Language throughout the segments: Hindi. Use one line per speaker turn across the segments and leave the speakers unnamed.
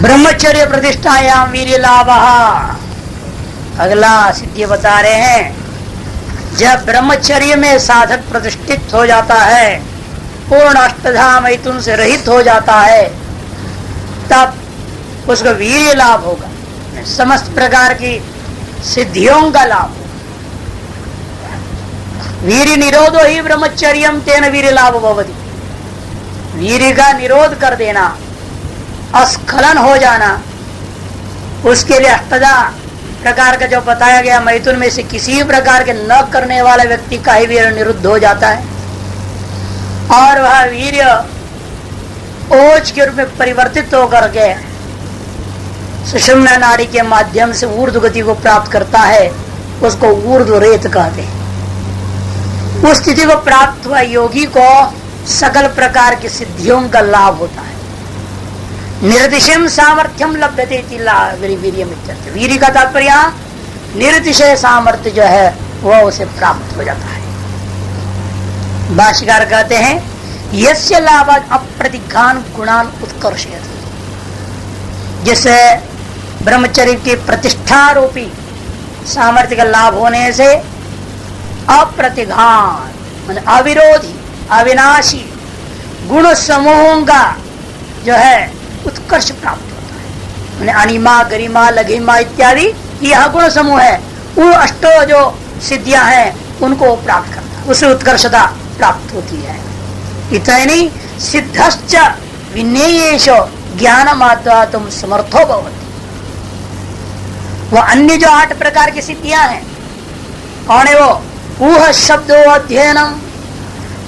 ब्रह्मचर्य प्रतिष्ठायाम वीर्य लाभ। अगला सिद्धि बता रहे हैं, जब ब्रह्मचर्य में साधक प्रतिष्ठित हो जाता है, पूर्ण अष्टधा मैथुन से रहित हो जाता है, तब उसको वीर्य लाभ होगा, समस्त प्रकार की सिद्धियों का लाभ। वीर्य निरोधो ही ब्रह्मचर्यम तेन वीर्य लाभ भवति। वीर्य का निरोध कर देना, अस्खलन हो जाना, उसके लिए अष्टधा प्रकार का जो बताया गया मैथुन में से किसी प्रकार के न करने वाला व्यक्ति का ही वीर्य निरुद्ध हो जाता है, और वह वीर्य ओज के रूप में परिवर्तित होकर के सुषुम्ना नाड़ी के माध्यम से ऊर्ध्व गति को प्राप्त करता है। उसको ऊर्ध्व रेत कहते हैं। उस स्थिति को प्राप्त हुआ योगी को सकल प्रकार की सिद्धियों का लाभ होता है। निर्दिशम सामर्थ्यम लभ्यते वीर्यम इत्यर्थ। वीर्य का तात्पर्य निर्दिशय सामर्थ्य जो है वह उसे प्राप्त हो जाता है। भाष्यकार कहते हैं, यस्य लाभ अप्रतिघान गुणान उत्कर्षयति। जिससे ब्रह्मचर्य की प्रतिष्ठा रूपी सामर्थ्य का लाभ होने से अप्रतिघान माने अविरोधी अविनाशी गुण समूहों का जो है उत्कर्ष प्राप्त होता है। माने अनिमा गरिमा लघिमा इत्यादि यह गुण समूह है, वो अष्टो जो सिद्धियां हैं उनको प्राप्त करता है, उसे उत्कर्षता प्राप्त होती है। इतना नहीं, सिद्धश्च विनेयेषु ज्ञान मात्रा तुम समर्थो भवति। वो अन्य जो 8 प्रकार की सिद्धियां हैं, कौन है वो? ऊह शब्दो अध्ययनम,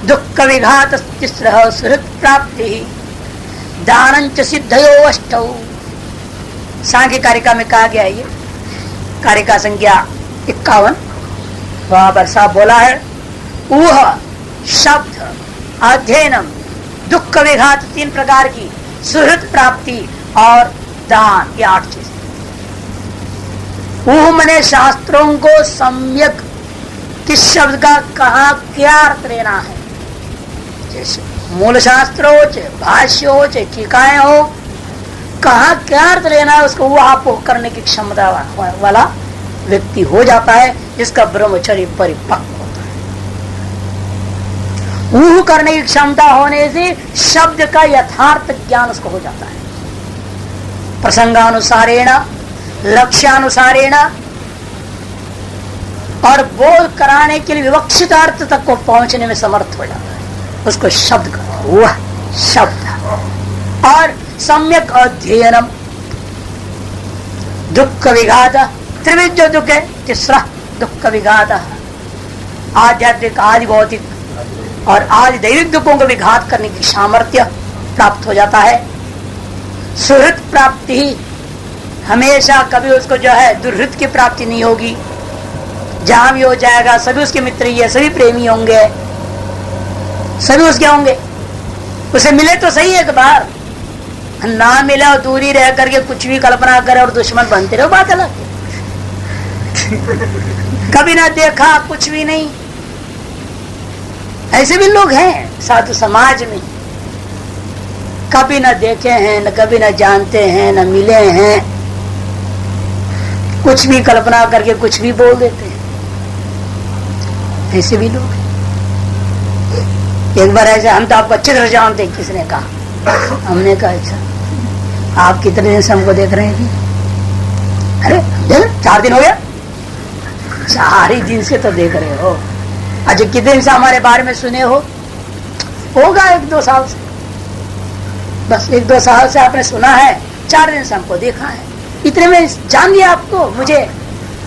दुख विघात तिस्रः सुहृत प्राप्ति, दानंच सिद्धयो अष्टौ। सांख्य कारिका में कहा गया है, ये कारिका संख्या 51, वहां पर साफ बोला है, ऊह शब्द अध्ययनम दुख विघात 3 प्रकार की, सुहृत प्राप्ति और दान, ये 8 चीजें। ऊह मने शास्त्रों को सम्यक किस शब्द का कहा क्या अर्थ लेना है, जैसे मूल शास्त्र हो चाहे भाष्य हो चाहे टीकाएं हो, कहा क्या अर्थ लेना है उसको वह करने की क्षमता वाला व्यक्ति हो जाता है, जिसका ब्रह्मचर्य परिपक्व होता है। ऊह करने की क्षमता होने से शब्द का यथार्थ ज्ञान उसको हो जाता है, प्रसंगानुसारेण लक्ष्यानुसारेण, और बोध कराने के लिए विवक्षित अर्थ तक को पहुंचने में समर्थ हो जाता है। उसको शब्द का वह शब्द और सम्यक अध्ययनम, दुख विघात त्रिविध जो दुख है, तीसरा दुख विघात, आध्यात्मिक आदि भौतिक और आदि दैविक दुखों को विघात करने की सामर्थ्य प्राप्त हो जाता है। सुहृत प्राप्ति ही, हमेशा कभी उसको जो है दुर्हृत की प्राप्ति नहीं होगी। जहां भी हो जाएगा सभी उसके मित्र ही है, सभी प्रेमी होंगे, सभी उसके होंगे। उसे मिले तो सही एक बार, ना मिले और दूरी रह करके कुछ भी कल्पना करे और दुश्मन बनते रहो, बात अलग है। कभी ना देखा कुछ भी नहीं, ऐसे भी लोग हैं साधु समाज में, कभी ना देखे हैं, न कभी ना जानते हैं, न मिले हैं, कुछ भी कल्पना करके कुछ भी बोल देते हैं। ऐसे भी लोग हैं। एक बार ऐसे, हम तो आपको अच्छी तरह जानते हैं, किसने कहा, हमने कहा अच्छा आप कितने दिन से हमको देख रहे हैं जी? अरे 4 दिन हो गया, 4 ही दिन से तो देख रहे हो। अच्छा कितने दिन से हमारे बारे में सुने हो? होगा 1-2 साल से, बस 1-2 साल से आपने सुना है, 4 दिन से हमको देखा है। इतने में जान लिया आपको, मुझे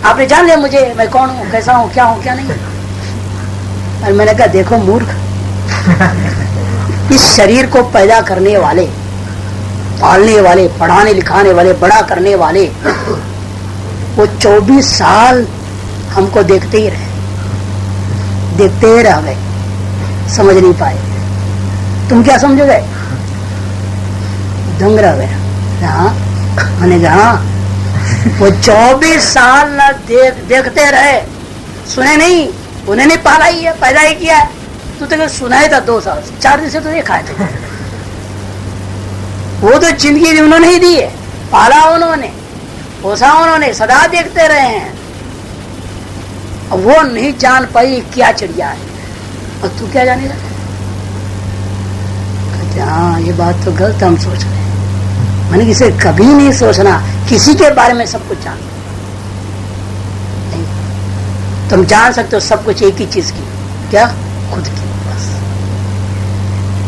आपने जान लिया मुझे, मैं कौन हूँ, कैसा हूँ, क्या नहीं। और मैंने कहा देखो मूर्ख, इस शरीर को पैदा करने वाले, पालने वाले, पढ़ाने लिखाने वाले, बड़ा करने वाले, वो 24 साल हमको देखते ही रह गए, समझ नहीं पाए। तुम क्या समझोगे? दंग रह गया। हाँ मैंने कहा वो 24 साल न देखते रहे, सुने नहीं, उन्हें नहीं पाला ही है, पैदा ही किया है। तू तो सुना ही था 2 साल से, 4 दिन से तो देखा है। वो तो जिंदगी उन्होंने ही दी है, पाला उन्होंने, पोसा उन्होंने, सदा देखते रहे हैं। वो नहीं जान पाई क्या चिड़िया है, और तू क्या जानेगा? कहते हाँ ये बात तो गलत हम सोच रहे हैं। मैंने किसे कभी नहीं सोचना किसी के बारे में सब कुछ जान नहीं। तुम जान सकते हो सब कुछ एक ही चीज की, क्या? खुद की। बस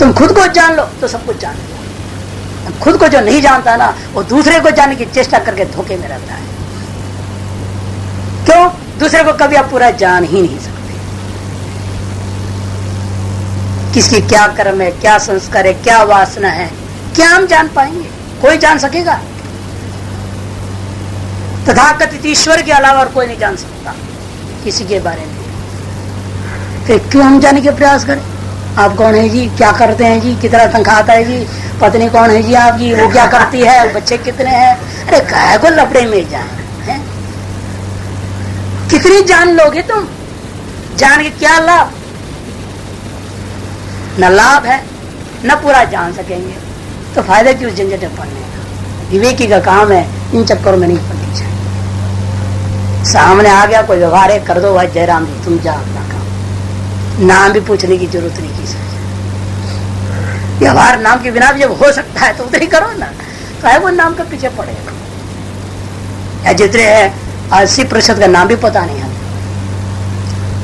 तुम खुद को जान लो तो सब कुछ जान लो। खुद को जो नहीं जानता ना वो दूसरे को जानने की चेष्टा करके धोखे में रहता है। क्यों? दूसरे को कभी आप पूरा जान ही नहीं सकते। किसकी क्या कर्म है, क्या संस्कार है, क्या वासना है, क्या हम जान पाएंगे? कोई जान सकेगा? तथाकथित ईश्वर के अलावा और कोई नहीं जान सकता किसी के बारे में। फिर क्यों हम जाने के प्रयास करें? आप कौन है जी, क्या करते हैं जी, कितना तनख्वाह आता है जी, पत्नी कौन है जी आपकी, वो क्या करती है, बच्चे कितने हैं? अरे काहे को लपड़े में जाए? कितनी जान लोगे तुम? जान के क्या लाभ? न लाभ है न पूरा जान सकेंगे, तो फायदा क्यों झंझट में पड़ने का? विवेकी का काम है इन चक्करों में नहीं पड़नी चाहिए। सामने आ गया कोई व्यवहार है, कर दो भाई जयराम जी, तुम जाओ अपना काम। नाम भी पूछने की जरूरत नहीं की। व्यवहार नाम के बिना भी जब हो सकता है तो उधर ही करो ना, काहे वो नाम के पीछे पड़ेगा? या जितने हैं 80% का नाम भी पता नहीं है।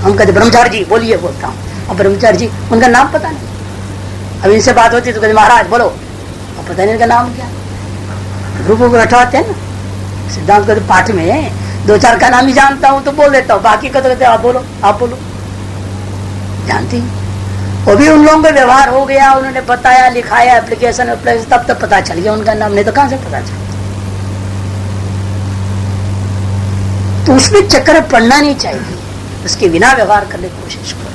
हम कहते ब्रह्मचारी जी बोलिए, बोलता हूँ, और ब्रह्मचारी जी उनका नाम पता नहीं। अब इनसे बात होती तो कहते महाराज बोलो, और पता नहीं इनका नाम क्या। ग्रुप को रखवाते हैं ना सिद्धांत को, तो पाठ में 2-4 का नाम ही जानता हूँ तो बोल देता हूँ, बाकी का तो कहते आप बोलो, आप बोलो। जानती वो भी उन लोगों का व्यवहार हो गया, उन्होंने बताया, लिखाया, एप्लीकेशन तब तक पता चल गया उनका नाम, नहीं तो कहां से पता चल? तो उसमें चक्कर पड़ना नहीं चाहिए, उसके बिना व्यवहार करने की कोशिश करो,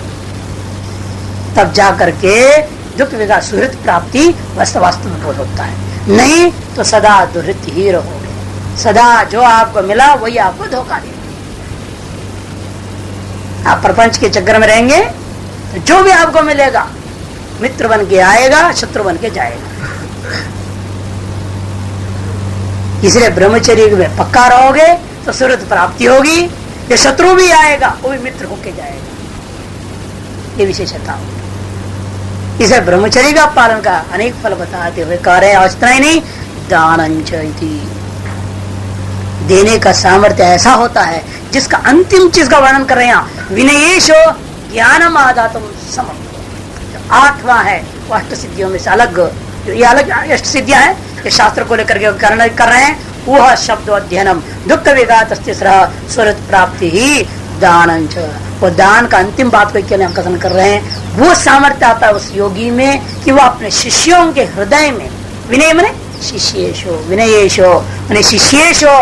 तब जा करके दुख विगा सुहृत प्राप्ति वास्तव में बोध होता है। नहीं तो सदा दुहित ही रहोगे, सदा जो आपको मिला वही आपको धोखा देगा। आप प्रपंच के चक्कर में रहेंगे तो जो भी आपको मिलेगा मित्र बन के आएगा, शत्रु बन के जाएगा। इसलिए ब्रह्मचर्य में पक्का रहोगे तो सुहृत प्राप्ति होगी, ये शत्रु भी आएगा वो भी मित्र होके जाएगा। ये विशेषता होगी। इसे ब्रह्मचर्य का पालन का अनेक फल बताते हुए कह रहे हैं, इतना ही नहीं, दानंच इति, देने का सामर्थ्य ऐसा होता है जिसका अंतिम चीज का वर्णन कर रहे हैं। विनयेशो ज्ञानम आदातुम समर्थ, 8वां है वो अष्ट सिद्धियों में से अलग, ये अलग अष्ट सिद्धियां हैं ये शास्त्र को लेकर के कर रहे हैं। वह शब्द अध्ययनम दुख विघात सुहृत प्राप्ति ही दानंच, वो दान का अंतिम बात को क्या कथन कर रहे हैं। वो सामर्थ्य आता है उस योगी में कि वो अपने शिष्यों के हृदय में, विनय मने शिष्येशो, विनयेशो मने शिष्येशो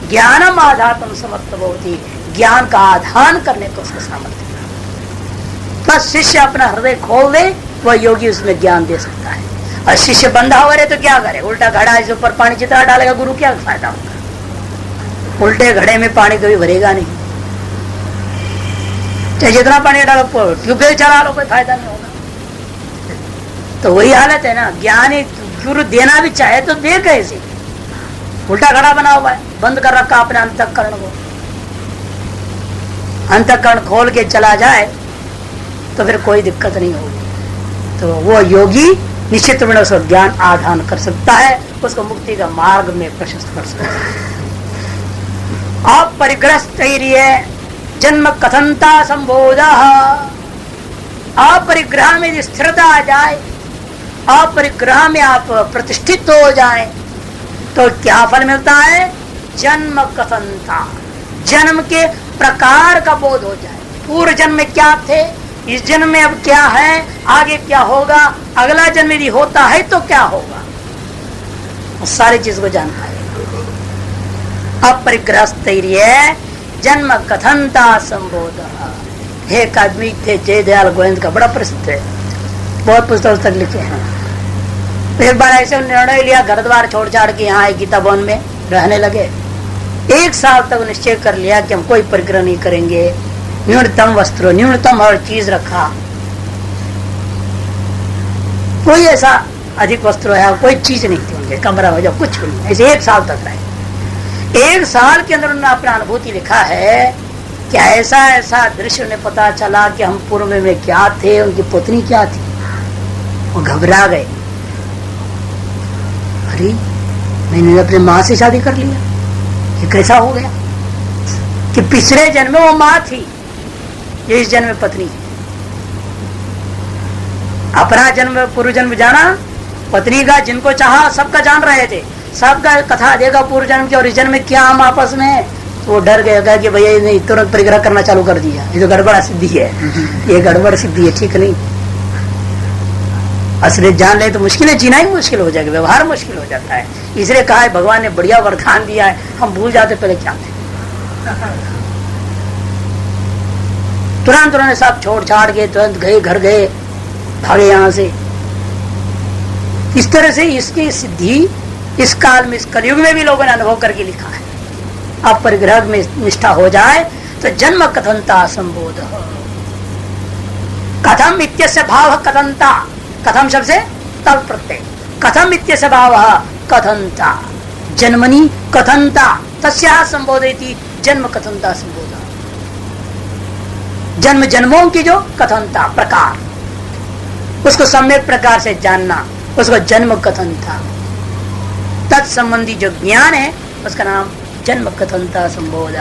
ज्ञानम आधातम समर्थ होती, ज्ञान का आधान करने को उसका सामर्थ्य। बस शिष्य अपना हृदय खोल दे, वह योगी उसमें ज्ञान दे सकता है। और शिष्य बंधा हुआ रहे तो क्या करे? उल्टा घड़ा इसके ऊपर पानी जितना डालेगा गुरु क्या फायदा होगा? उल्टे घड़े में पानी कभी भरेगा नहीं, चाहे जितना पानी डालो, ट्यूबवेल चला लो, कोई फायदा नहीं होगा। तो वही हालत है ना, ज्ञानी गुरु देना भी चाहे तो दे कैसे? उल्टा घड़ा बना हुआ है, बंद कर रखा अपने अंतःकरण को। अंतःकरण खोल के चला जाए तो फिर कोई दिक्कत नहीं होगी। तो वो योगी निश्चित रूप से ज्ञान आधान कर सकता है, उसको मुक्ति का मार्ग में प्रशस्त कर सकता है। अपरिग्रस्त जन्म कथनता संबोध, अपरिग्रह में यदि स्थिरता आ जाए, अपरिग्रह में आप प्रतिष्ठित हो जाए तो क्या फल मिलता है? जन्म कथनता, जन्म के प्रकार का बोध हो जाए। पूर्व जन्म में क्या थे, इस जन्म में अब क्या है, आगे क्या होगा, अगला जन्म यदि होता है तो क्या होगा, उस सारी चीज को जान पाएगा। अपरिग्रह जन्म कथनता संबोध। एक आदमी थे जयदयाल गोविंद का, बड़ा प्रसिद्ध है, बहुत पुस्तक तक लिखे हैं। एक बार ऐसे निर्णय लिया, घर द्वार छोड़ छाड़ के यहाँ गीता भवन में रहने लगे। 1 साल तक निश्चय कर लिया कि हम कोई परिग्रह नहीं करेंगे, न्यूनतम वस्त्र, न्यूनतम हर चीज रखा, कोई ऐसा अधिक वस्त्र है कोई चीज नहीं थी। के कमरा हो जाओ, कुछ भी नहीं, ऐसे 1 साल तक रहे। 1 साल के अंदर उन्होंने अपना अनुभूति लिखा है कि ऐसा ऐसा दृश्य उन्हें पता चला कि हम पूर्व में क्या थे, उनकी पत्नी क्या थी। वो घबरा गए, अरे मैंने अपनी माँ से शादी कर लिया, ये कैसा हो गया कि पिछले जन्म में वो माँ थी, ये इस जन्म में पत्नी है। अपना जन्म पूर्व जन्म जाना, पत्नी का जिनको चाहा सबका जान रहे थे, सबका कथा देगा पूर्व जन्म की, और इस जन्म में क्या हम आपस में। तो वो डर गया कि भैया ने तुरंत परिग्रह करना चालू कर दिया, ये तो गड़बड़ सिद्धि है, ये गड़बड़ सिद्धि है, ठीक नहीं। असलियत जान ले तो मुश्किल है, जीना ही मुश्किल हो जाएगा, व्यवहार मुश्किल हो जाता है। इसलिए कहा है भगवान ने बढ़िया वरदान दिया है, हम भूल जाते पहले क्या थे। तुरंत उन्होंने सब छोड़ छाड़ के तुरंत गए, घर गए, भागे यहां से। इस तरह से इसकी सिद्धि इस काल में, इस कलयुग में भी लोगों ने अनुभव करके लिखा है। अब परिग्रह में निष्ठा हो जाए तो जन्म कथनता संबोध। कथम इत्यस्य भाव कथनता, कथम शब्द से तल प्रत्यय, कथम इत्यस्य भाव कथनता, जन्मनि कथनता तस्या संबोधयति, जन्म कथनता संबोध। जन्म जन्मों की जो कथनता प्रकार, उसको सम्यक प्रकार से जानना, उसको जन्म कथनता। तत्संबंधी जो ज्ञान है उसका नाम जन्म कथनता संबोध।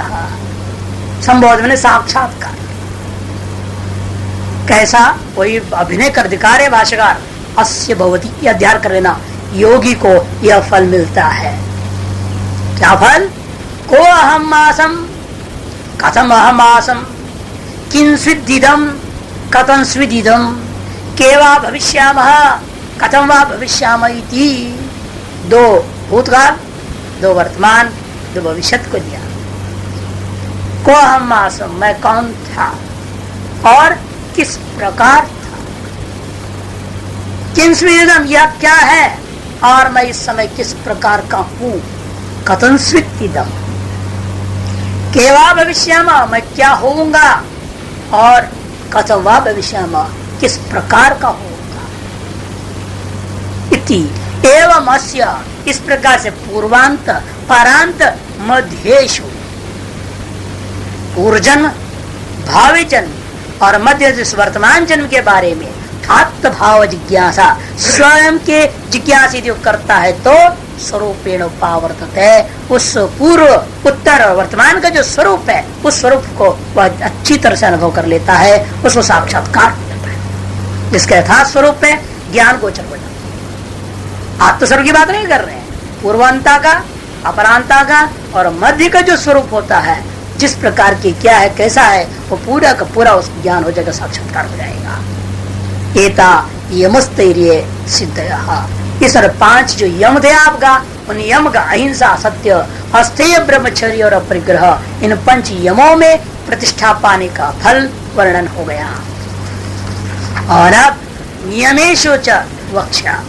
संबोध मैंने साक्षात्कार। कैसा? वही अभिनय कर दिखा रहे भाष्यकार, अस्य भवति, यह ध्यान कर लेना, योगी को यह फल मिलता है। क्या फल? को अहम आसम, कथम अहम आसम, किन स्विदिदम, कथम स्विदिदम, के वा भविष्यामः, कथम वा भविष्यामः इति। 2 भूतकाल, 2 वर्तमान, 2 भविष्य को दिया। को अहम आसम, मैं कौन था और किस प्रकार था। किन स्विदिदम, यह क्या है, और मैं इस समय किस प्रकार का हूं। कथम स्विदिदम, के वा भविष्यामः, मैं क्या होऊंगा, और कथम वा भविष्यामः, किस प्रकार का होगा। इति एवं अस्य, इस प्रकार से पूर्वांत परांत मध्येशु, पूर्व जन्म, भावी जन्म और मध्य वर्तमान जन्म के बारे में आत्म भाव जिज्ञासा, स्वयं के जिज्ञासा जो करता है तो स्वरूपेण पावर्तते है, उस पूर्व उत्तर और वर्तमान का जो स्वरूप है उस स्वरूप को वह अच्छी तरह से अनुभव कर लेता है, उसको साक्षात्कार हो जाता है, जिसका यथार्थ स्वरूप है ज्ञान गोचर हो जाता है। आत्मस्वरूप की बात नहीं कर रहे हैं, पूर्वांता का, अपरांता का और मध्य का जो स्वरूप होता है, जिस प्रकार की क्या है, कैसा है, वो पूरा का पूरा उस ज्ञान हो जाएगा, साक्षात्कार हो जाएगा। एता यमस्तैर्य सिद्धयः, इस 5 जो यम थे आपका, उन यम का अहिंसा, सत्य, अस्थेय, ब्रह्मचर्य और अपरिग्रह, इन 5 यमों में प्रतिष्ठा पाने का फल वर्णन हो गया। और अब नियमेषु च वक्ष्या,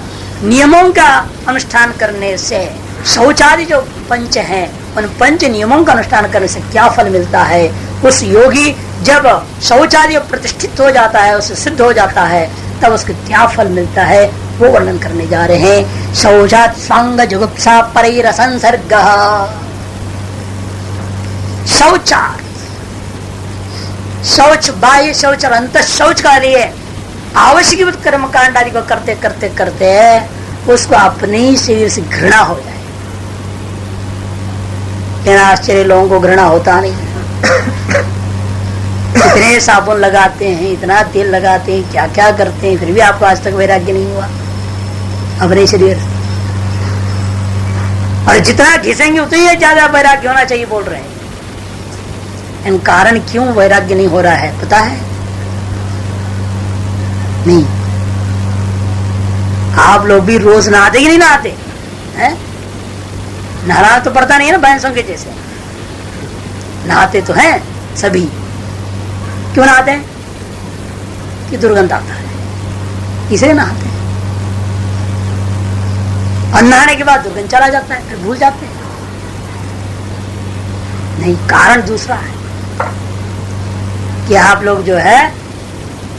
नियमों का अनुष्ठान करने से शौचादि जो 5 हैं, उन 5 नियमों का अनुष्ठान करने से क्या फल मिलता है। उस योगी जब शौचादि प्रतिष्ठित हो जाता है, उससे सिद्ध हो जाता है, तब उसको क्या फल मिलता है वो वर्णन करने जा रहे हैं। शौचात् स्वांग जुगुप्सा परैर संसर्ग, शौचार्थ, शौच बाह्य शौच और अंत शौच का लिए आवश्यक कर्म कांड आदि को करते करते करते उसको अपने ही शरीर से घृणा हो जाए। इतना आश्चर्य, लोगों को घृणा होता नहीं। इतने साबुन लगाते हैं, इतना तेल लगाते हैं, क्या क्या करते हैं, फिर भी आपको आज तक वैराग्य नहीं हुआ अपने शरीर। और जितना घिसेंगे उतना ही ज्यादा वैराग्य होना चाहिए बोल रहे हैं। इन कारण क्यों वैराग्य नहीं हो रहा है पता है? नहीं, आप लोग भी रोज नहाते कि नहीं नहाते हैं? नहाना तो पड़ता नहीं है ना, भैंसों के जैसे नहाते तो हैं सभी। क्यों नहाते हैं? कि दुर्गंध आता है, इसलिए नहाते हैं। और नहाने के बाद दुर्गंध चला जाता है, फिर भूल जाते हैं। नहीं, कारण दूसरा है कि आप लोग जो है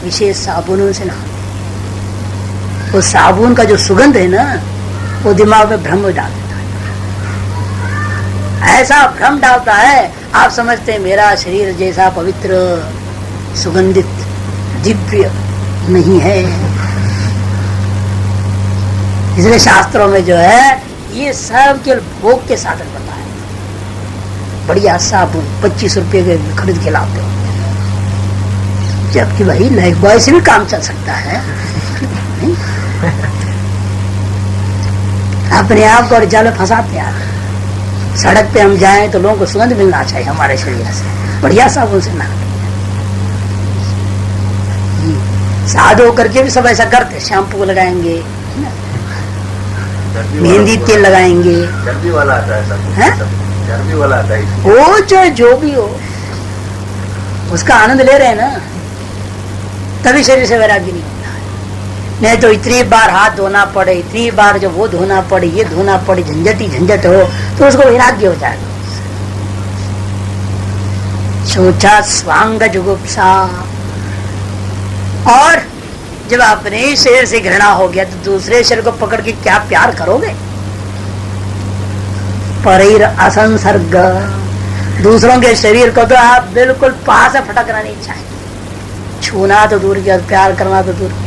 विशेष साबुनों से नहाते। वो साबुन का जो सुगंध है ना, वो दिमाग में भ्रम डाल देता है। ऐसा भ्रम डालता है, आप समझते हैं मेरा शरीर जैसा पवित्र सुगंधित दिव्य नहीं है। इसलिए शास्त्रों में जो है ये सब केवल भोग के साधन बताए। बढ़िया साबुन 25 रुपए के खरीद के लाते हो, जबकि भाई लाइफ बॉय से भी काम चल सकता है। अपने आप को और जाल में फंसाते हैं। सड़क पे हम जाएं तो लोगों को सुगंध मिलना चाहिए हमारे शरीर से, बढ़िया साबुन से नहा। साधु होकर के भी सब ऐसा करते, शैम्पू लगाएंगे, मेहंदी तेल लगाएंगे,
चर्बी वाला आता है, चर्बी वाला आता है।
वो जो भी हो उसका आनंद ले रहे हैं ना, तभी शरीर से वैराग्य नहीं होता है। नहीं तो इतनी बार हाथ धोना पड़े, इतनी बार जो वो धोना पड़े, ये धोना पड़े, झंझट ही झंझट हो तो उसको वैराग्य हो जाएगा। सोचा स्वांग जुगुप्सा, और जब अपने ही शरीर से घृणा हो गया तो दूसरे शरीर को पकड़ के क्या प्यार करोगे। परीर असंसर्ग, दूसरों के शरीर को तो आप बिल्कुल पास से फटकना नहीं चाहिए। छूना तो दूर की, प्यार करना तो दूर की।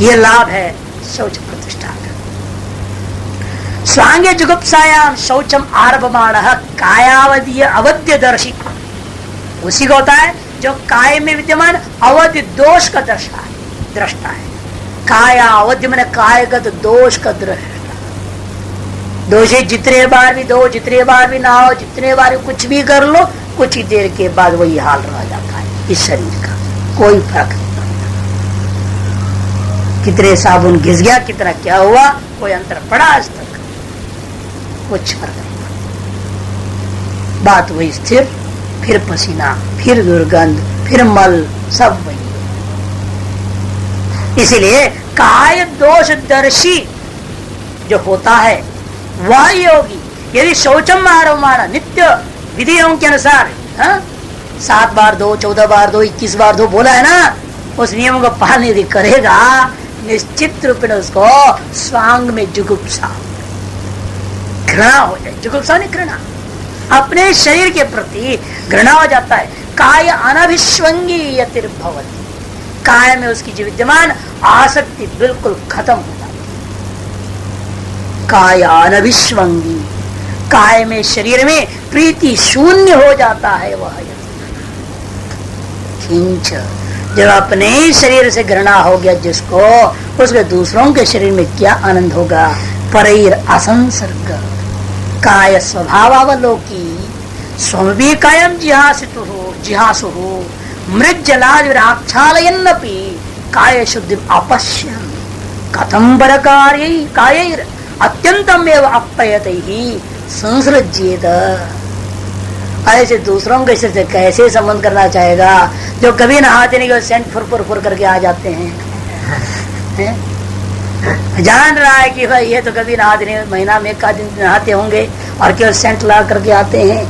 ये लाभ है शौच प्रतिष्ठा का। स्वांगे जुगुप्सायाम शौचम आरभमाण कायावधीय अवध्य दर्शी, उसी को होता है जो काय में विद्यमान अवधि दोष का दृष्टा है। काया अवधि मैंने कायगत दोष का दृष्टा। दोषी जितने बार भी दो, जितने बार भी नहाओ, जितने बार भी कुछ भी कर लो, कुछ ही देर के बाद वही हाल रह जाता है इस शरीर का, कोई फर्क नहीं पड़ता। कितने साबुन घिस गया, कितना क्या हुआ, कोई अंतर पड़ा आज तक, कुछ फर्क नहीं पड़ता। बात वही स्थिर, फिर पसीना, फिर दुर्गंध, फिर मल, सब वही। इसीलिए काय दोष दर्शी जो होता है वह योगी, यदि शौचम आरवमाण नित्य विधियों के अनुसार 7 बार दो, 14 बार दो, 21 बार दो बोला है ना, उस नियम को पालन यदि करेगा, निश्चित रूप में उसको स्वांग में जुगुप्सा, घृणा हो जाए। जुगुप्सा नहीं, घृणा, अपने शरीर के प्रति घृणा हो जाता है। काय अनभिष्वंगी यतिर्भवति, काय में उसकी जो विद्यमान आसक्ति बिल्कुल खत्म हो जाती है। काय अनभिष्वंगी, काय में शरीर में प्रीति शून्य हो जाता है वह। किंच, जब अपने ही शरीर से घृणा हो गया जिसको, उसके दूसरों के शरीर में क्या आनंद होगा। परैर असंसर्ग, काय स्वभावावलोकी स्वभी कायम जिहासु मृग जलादिराक्षालयन्नपि काय शुद्धि अपश्य कथम बर काय अत्यंतम एवं अपयत ही संसृज्येत। ऐसे दूसरों के से कैसे संबंध करना चाहेगा जो कभी नहाते नहीं, सेंट फुर करके आ जाते हैं, जान रहा है कि भाई ये तो कभी नहाते नहीं, महीना में 1 दिन नहाते होंगे और केवल सेंट ला करके आते हैं।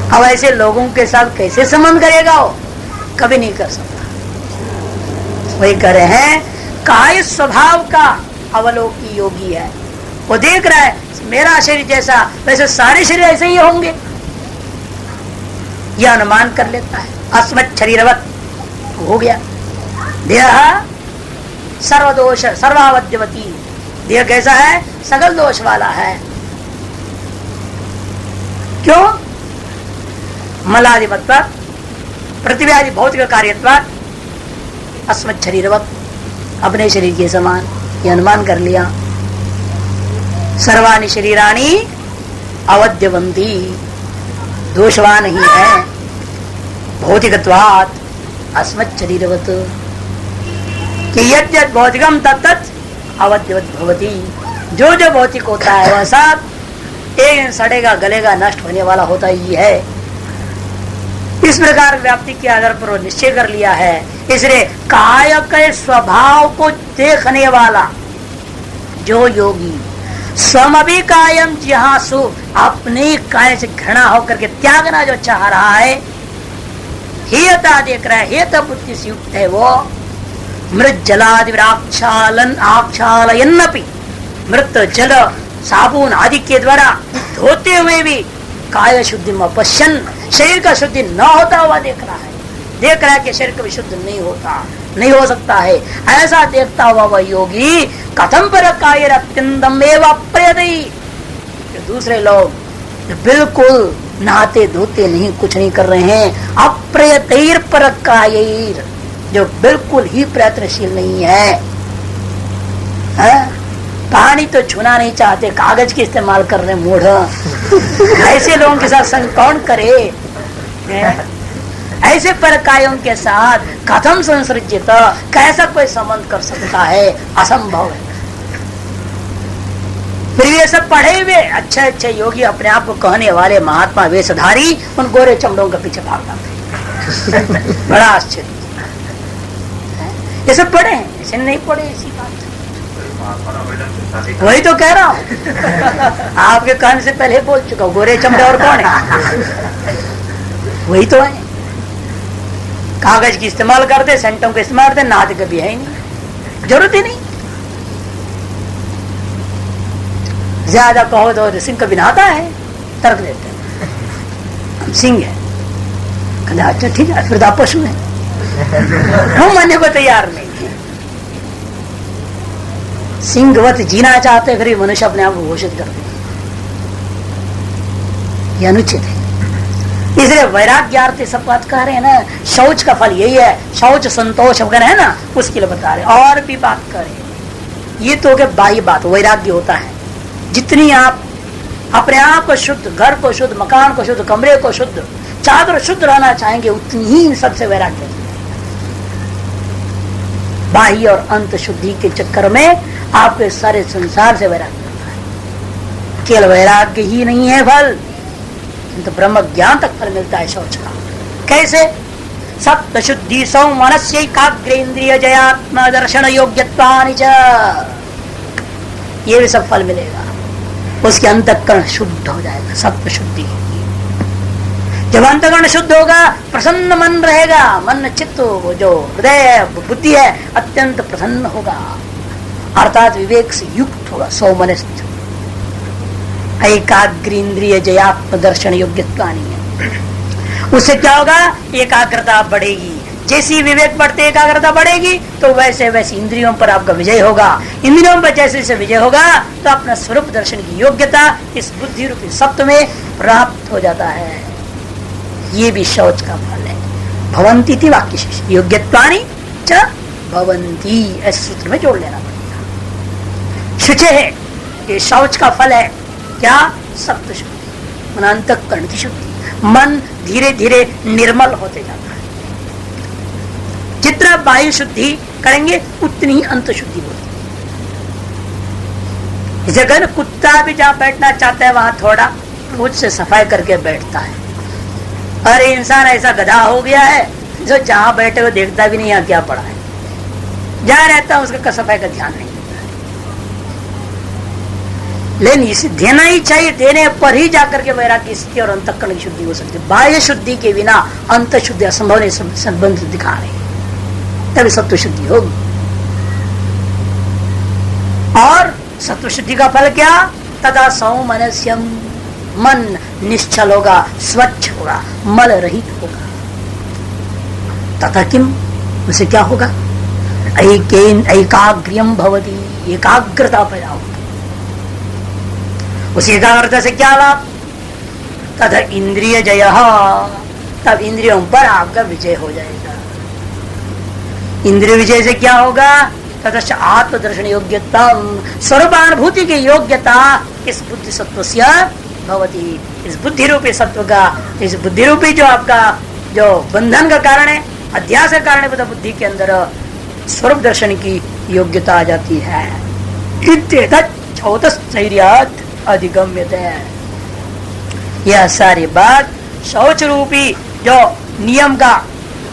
अब ऐसे लोगों के साथ कैसे संबंध करेगा वो, कभी नहीं कर सकता। वही कह रहे हैं काय स्वभाव का अवलोकी योगी है, वो देख रहा है मेरा शरीर जैसा वैसे सारे शरीर ऐसे ही होंगे, यह अनुमान कर लेता है। अस्मत् शरीरवत हो गया। देह सर्वदोष सर्वावद्यवती, देह कैसा है, सकल दोष वाला है। क्यों? मलादिमत्वात् पृथ्वी भौतिक कार्यत्वात् अस्मत् शरीरवत, अपने शरीर के समान, ये अनुमान कर लिया। सर्वाणि शरीराणि अवद्यवंती, दोषवान ही है। भौतिकत्वात् अस्मत् शरीरवत, कि यद् यद् भौतिकम तत्तत् अवद्यवत भवति, जो जो भौतिक होता है वह सब एक दिन सड़ेगा, गलेगा, नष्ट होने वाला होता ही है। इस प्रकार व्याप्ति के आधार पर निश्चय कर लिया है। इसलिए काय के स्वभाव को देखने वाला जो योगी स्वमभि कायम जिहासु, अपने काय से घृणा होकर के त्यागना जो चाह रहा है, हेयता देख रहा है, हेत बुद्धि से युक्त है वो, मृत जलादिराक्षालन आक्षालयन्नपि, मृत जल साबुन आदि के द्वारा धोते हुए भी काय शुद्धि में पश्यन, शरीर का शुद्धि न होता हुआ देख रहा है कि शरीर का विशुद्ध नहीं हो सकता है। ऐसा देखता हुआ वह योगी कथम पर काय अत्यंतम एवं अप्रयति, दूसरे लोग बिल्कुल नहाते धोते नहीं, कुछ नहीं कर रहे हैं, अप्रयतैर पर कायर, जो बिल्कुल ही प्रयत्नशील नहीं है, पानी तो छूना नहीं चाहते, कागज के इस्तेमाल कर रहे मूढ़। ऐसे लोगों के साथ संग कौन करे? ऐसे परकायों के साथ कथम संसर्जित, कैसा कोई संबंध कर सकता है? असंभव है। फिर ये सब पढ़े हुए अच्छे योगी अपने आप को कहने वाले महात्मा वेशधारी उन गोरे चमड़ों के पीछे भागता थे। बड़ा आश्चर्य। ये सब पढ़े हैं, ऐसे नहीं पढ़े ऐसी बात। वही तो कह रहा हूँ, आपके कहने से पहले बोल चुका हूँ, गोरे चमड़े और कौन है? वही तो है। कागज की इस्तेमाल करते, सेंटों का इस्तेमाल करते, नहाते कभी है ही नहीं, जरूरत ही नहीं। ज्यादा कहो तो सिंह कभी नहाता है, तर्क देते हैं सिंह है, कहते अच्छा ठीक है फिर आप पशु है। हम मानने को तैयार नहीं है। सिंहवत जीना चाहते फिर मनुष्य अपने आप को घोषित कर दे, ये अनुचित है। इसलिए वैराग्यार्थी सब बात कह रहे हैं ना, शौच का फल यही है, शौच संतोष वगैरह है ना, उसके लिए बता रहे। और भी बात करें, ये तो बाह्य बात, वैराग्य होता है। जितनी आप अपने आप को शुद्ध, घर को शुद्ध, मकान को शुद्ध, कमरे को शुद्ध, चादर शुद्ध रहना चाहेंगे, उतनी ही इन सबसे वैराग्य। बाह्य और अंत शुद्धि के चक्कर में आपके सारे संसार से वैराग्य होता है। केवल वैराग्य ही नहीं है फल, तो ब्रह्म ज्ञान तक फल मिलता है शौच का। कैसे? सत्य शुद्धि सौ मनस्य एकाग्रेन्द्रिय जयात्म दर्शन योग्यत्वानि च, ये भी सब फल मिलेगा। उसके अंतःकरण शुद्ध हो जाएगा, सत्य शुद्धि। जब अंतःकरण शुद्ध होगा, प्रसन्न मन रहेगा, मन चित्त जो हृदय बुद्धि है अत्यंत प्रसन्न होगा, अर्थात विवेक से युक्त होगा। सौमनस्य एकाग्रेन्द्रिय जयात्म दर्शन योग्यत्वानि है। उससे क्या होगा? एकाग्रता बढ़ेगी। जैसी विवेक बढ़ते एकाग्रता बढ़ेगी तो वैसे वैसे इंद्रियों पर आपका विजय होगा। इंद्रियों पर जैसे जैसे विजय होगा तो अपना स्वरूप दर्शन की योग्यता इस बुद्धि रूपी सत्व में प्राप्त हो जाता है। ये भी शौच का फल है। भवंती थी वाक्य शेष, योग्यत्वानि च भवंती, ऐसे सूत्र में जोड़ लेना पड़ेगा। शुचे है, ये शौच का फल है। क्या? सत्य शुद्धि, मन अंतःकरण की शुद्धि। मन धीरे धीरे निर्मल होते जाता है। जितना वायु शुद्धि करेंगे उतनी ही अंत शुद्धि होती है। जगह कुत्ता भी जहाँ बैठना चाहता है वहां थोड़ा मुझ से सफाई करके बैठता है। और इंसान ऐसा गधा हो गया है जो जहाँ बैठे हुए देखता भी नहीं यहाँ क्या पड़ा है, जहाँ रहता है उसका सफाई का ध्यान नहीं देता है। लेकिन इसे देना ही चाहिए, देने पर ही जाकर के वैराग्य स्थिति और अंतःकरण की शुद्धि हो सकती है। बाह्य शुद्धि के बिना अंत शुद्धि असंभव नहीं, संबंध दिखा रहे तभी सत्व शुद्धि होगी। और सत्व शुद्धि का फल क्या? तथा सौमनस्यम, मन निश्चल होगा, स्वच्छ होगा, मल रहित होगा। तथा किम, उसे क्या होगा? एकाग्र्यम भवति, एकाग्रता पैदा होगी। उस एकाग्रता से क्या लाभ? तथा इंद्रिय जय, तब इंद्रियों पर आपका विजय हो जाएगा। इंद्रिय विजय से क्या होगा? ततश्च आत्मदर्शन योग्यता, स्वरूपानुभूति की योग्यता इस बुद्धि सत्व से भवति। इस बुद्धि रूपी सत्व का, इस बुद्धि रूपी जो आपका जो बंधन का कारण है, अध्यास का कारण है, बुद्धि के अंदर स्वरूप दर्शन की योग्यता आ जाती है। अधिगम्यते, यह सारी बात शौच रूपी जो नियम का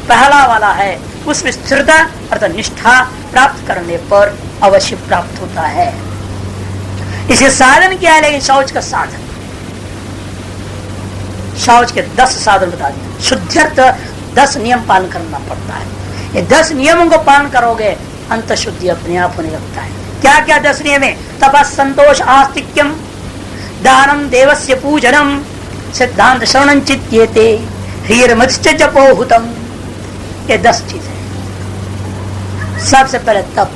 पहला वाला है उसमें स्थिरता अर्थात निष्ठा प्राप्त करने पर अवश्य प्राप्त होता है। इसके साधन क्या है? लेकिन शौच का साधन, शौच के 10 साधन बता दिए। शुद्ध्यर्थ 10 नियम पालन करना पड़ता है। ये 10 नियमों को पालन करोगे अंत शुद्धि अपने आप होने लगता है। क्या क्या 10 नियम है? तपस, संतोष, आस्तिक्यम, दानम, देवस्य पूजनम, सिद्धांत श्रवणं चित्येते, ह्रीर्मश्च जपोहुतम। ये 10 चीजें। सबसे पहले तप,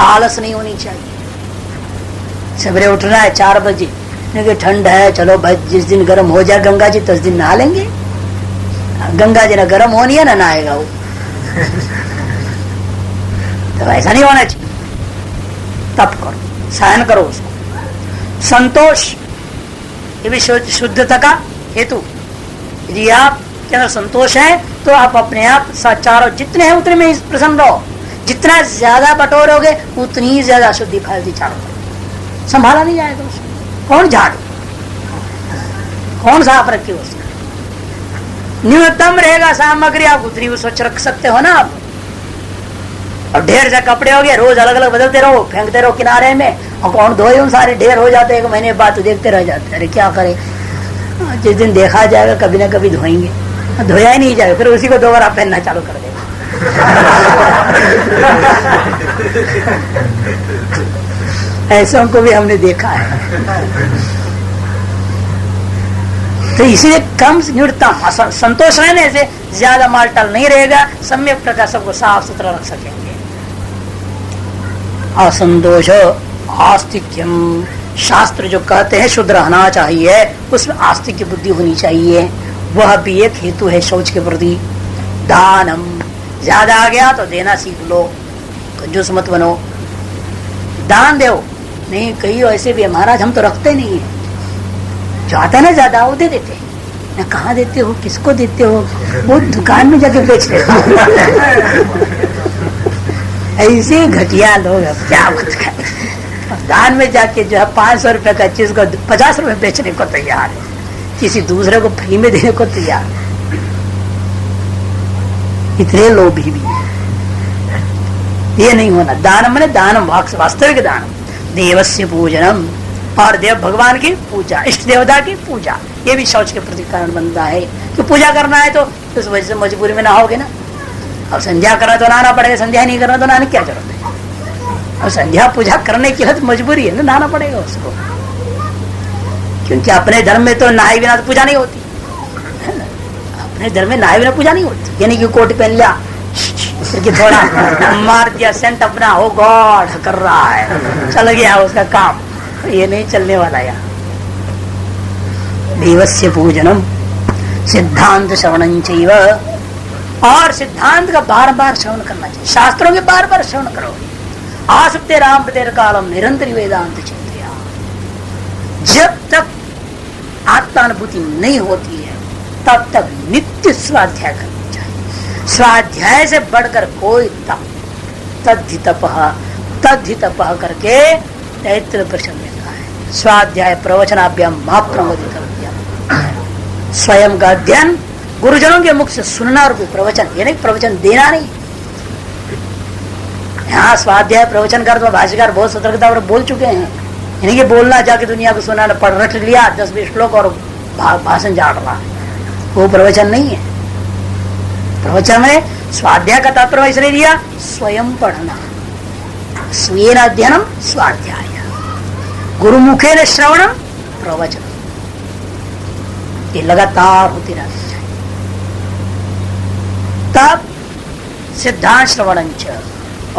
आलस नहीं होनी चाहिए। सवेरे उठना है 4 बजे, क्योंकि ठंड है, चलो भाई जिस दिन गर्म हो जाए गंगा जी तो उस दिन नहा लेंगे। गंगा जी ना गर्म होनी है ना नहाएगा वो। तो ऐसा नहीं होना चाहिए। तप करो, सहन करो उसको। संतोष, ये भी शुद्धता का हेतु। यदि आप के अंदर संतोष है तो आप अपने आप चारों जितने हैं उतने में प्रसन्न रहो। जितना ज्यादा बटोरोगे उतनी ही ज्यादा शुद्धि फैलती चारों तरफ। संभाला नहीं जाएगा उसको। कौन झाड़ू, कौन साफ रखे उसको? न्यूनतम रहेगा सामग्री, आप उतनी भी स्वच्छ रख सकते हो ना आप। अब ढेर से कपड़े हो गए, रोज अलग अलग बदलते रहो, फेंकते रहो किनारे में, और कौन धोए? उन सारे ढेर हो जाते, 1 महीने बाद तो देखते रह जाते। अरे क्या करे, जिस दिन देखा जाएगा कभी ना कभी धोएंगे, धोया ही नहीं जाएगा, फिर उसी को दोबारा पहनना चालू कर देगा। ऐसों को भी हमने देखा है। तो इसीलिए कम न्यूनतम संतोष रहने से ज्यादा माल टाल नहीं रहेगा, सम्यक प्रकार सबको साफ सुथरा रख सकेंगे। असंतोष, आस्तिक्यम, शास्त्र जो कहते हैं शुद्ध रहना चाहिए, उसमें आस्तिक की बुद्धि होनी चाहिए, वह भी एक हेतु है शौच के प्रति। दानम, ज्यादा आ गया तो देना सीख लो, कंजूस मत बनो, दान दो। नहीं, कई ऐसे भी है महाराज हम तो रखते नहीं है, जो आता है ना ज्यादा वो दे देते हैं ना। कहाँ देते हो, किसको देते हो? वो दुकान में जाके बेच देते ऐसे घटिया लोग अब क्या बताएं। दान में जाके जो है 500 रुपए का चीज को 50 रुपए बेचने को तैयार है, किसी दूसरे को फ्री में देने को तैयार है। इतने लोग भी है। ये नहीं होना। दान मैंने दानम, वास्तविक दान, देवस्य पूजनम, और देव भगवान की पूजा, इष्ट देवता की पूजा, ये भी शौच के प्रति कारण बनता है। कि पूजा करना है तो उस वजह से मजबूरी में नहाओगे ना। अब संध्या करना तो नहाना पड़ेगा, संध्या नहीं करना तो नहाने क्या जरूरत है? अब संध्या पूजा करने की तो मजबूरी है ना, नहाना पड़ेगा उसको। क्योंकि अपने धर्म में तो नहाए बिना तो पूजा नहीं होती है ना। अपने धर्म में नहाए बिना पूजा नहीं होती। यानी कि कोट पहन लिया, थोड़ा मार दिया सेंट अपना, हो गॉड कर रहा है, चल गया उसका काम। ये नहीं चलने वाला यार। देवस्य पूजनम, सिद्धांत श्रवणं चैव, और सिद्धांत का बार बार श्रवण करना चाहिए। शास्त्रों के बार बार श्रवण करो। आसक्ते राम प्रतेर कालम निरंतर वेदांत चिंतया। जब तक आत्मानुभूति नहीं होती है तब तक नित्य स्वाध्याय करना चाहिए। स्वाध्याय से बढ़कर कोई तप, तद्धि तपः करके तैत्तिरीय परिषद में कहा है। स्वाध्याय प्रवचनाभ्याम महाप्रमोदितव्यम्। स्वयं का अध्ययन, गुरुजनों के मुख से सुनना और प्रवचन, ये नहीं प्रवचन देना नहीं। यहाँ स्वाध्याय प्रवचन कर तो भाष्यकार बहुत सतर्कता और बोल चुके हैं। यानी कि बोलना जाके दुनिया को सुनाना, पढ़ रट लिया 10-20 श्लोक और भाषण झाड़ रहा, वो प्रवचन नहीं है। प्रवचन में स्वाध्याय का तात्पर्य इसलिए दिया, स्वयं पढ़ना, स्वेन अध्ययनम स्वाध्याय, गुरुमुखेन श्रवणम प्रवचन, ये लगातार होती रहनी चाहिए। तब सिद्धांत श्रवणंच,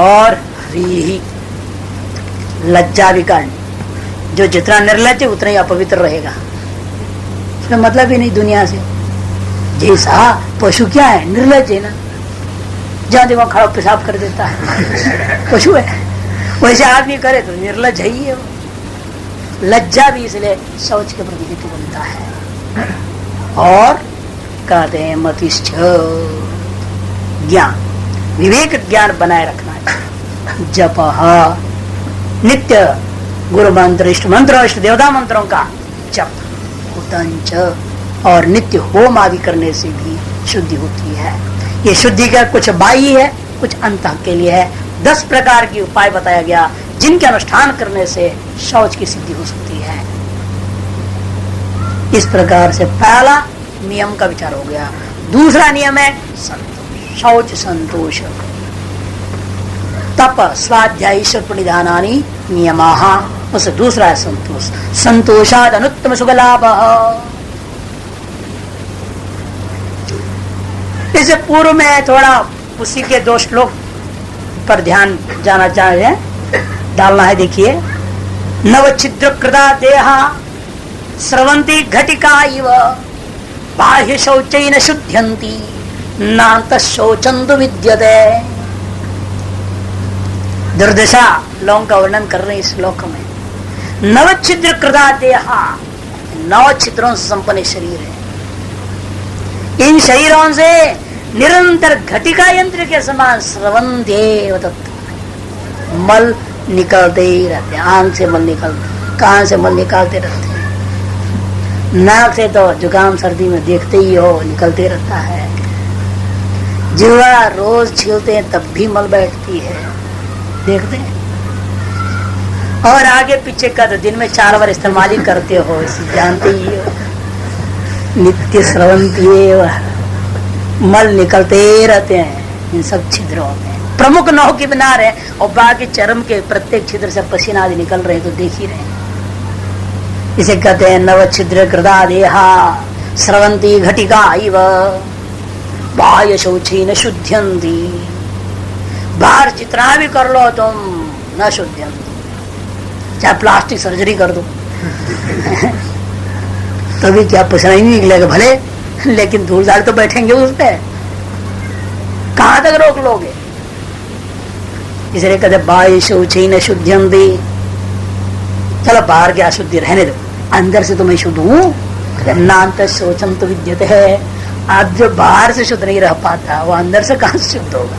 और ह्रीहि, लज्जा विकर्ण, जो जितना निर्लज्ज उतना ही अपवित्र रहेगा। उसका मतलब ही नहीं दुनिया से। जैसा पशु क्या है, निर्लज्ज है ना, जहां देखो खड़ा पेशाब कर देता है, पशु है। वैसे आदमी करे तो निर्लज्ज ही है वो। लज्जा भी इसलिए शौच के प्रति हेतु बनता है। और कहते हैं मतिष्ठ, ज्ञान, विवेक ज्ञान बनाए रखना है। जप, नित्य गुरु मंत्र, इष्ट मंत्र, इष्ट देवता मंत्रों का जप, हुतंच, और नित्य होम आदि करने से भी शुद्धि होती है। ये शुद्धि का कुछ बाह्य है, कुछ अंतः के लिए है। 10 प्रकार के उपाय बताया गया जिनके अनुष्ठान करने से शौच की सिद्धि हो सकती है। इस प्रकार से पहला नियम का विचार हो गया। दूसरा नियम है संतोष, शौच संतोष। तप स्वाध्याय ईश्वर प्रणिधानानि नियमाः। उससे दूसरा है संतोष। संतोषाद अनुत्तम सुख लाभ। इससे पूर्व में थोड़ा उसी के 2 श्लोक पर ध्यान जाना चाहे डालना है। देखिए, नव छिद्र कृता देहा स्रवंती घटिका इव बाह्य शौचैन शुद्ध्यन्ति नांत शौचंदु विद्यते। दुर्दशा लोगों का वर्णन कर रहे हैं इस श्लोक में। नव छिद्र कृता देहा, 9 छिद्रों से संपन्न शरीर है। इन शरीरों से निरंतर घटिका यंत्र के समान स्रवंत्येव तत् मल निकलते ही रहते। आंख से मल निकलते, कान से मल निकालते रहते हैं, नाक से तो जुकाम सर्दी में देखते ही हो निकलते रहता है। जिह्वा रोज छीलते हैं तब भी मल बैठती है, देखते हैं। और आगे पीछे का तो दिन में 4 बार इस्तेमाल ही करते हो, इसे जानते ही हो। नित्य स्रवंत्येव, मल निकलते रहते हैं इन सब छिद्रों में। प्रमुख 9 की बना रहे और बाकी चरम के प्रत्येक छिद्र से पसीना आदि निकल रहे तो देख ही रहे। इसे कहते हैं नव छिद्र कृता देहा स्रवंती घटिका इव बाह्य शौची न शुद्ध्यन्ति। बाहर जितना भी कर लो तुम न शुद्ध्यन्ति, चाहे प्लास्टिक सर्जरी कर दो तभी क्या पसीना ही नहीं निकलेगा भले, लेकिन धूल धाल तो बैठेंगे उस पे, कहां तक रोक लोगे। इसलिए कहते बाह्य शौची न शुद्ध्यन्ति। चलो बाहर की अशुद्धि रहने दो, अंदर से तो मैं शुद्ध हूं। नांत शौचम तो विद्यते है। आप जो बाहर से शुद्ध नहीं रह पाता वो अंदर से कहां से शुद्ध होगा।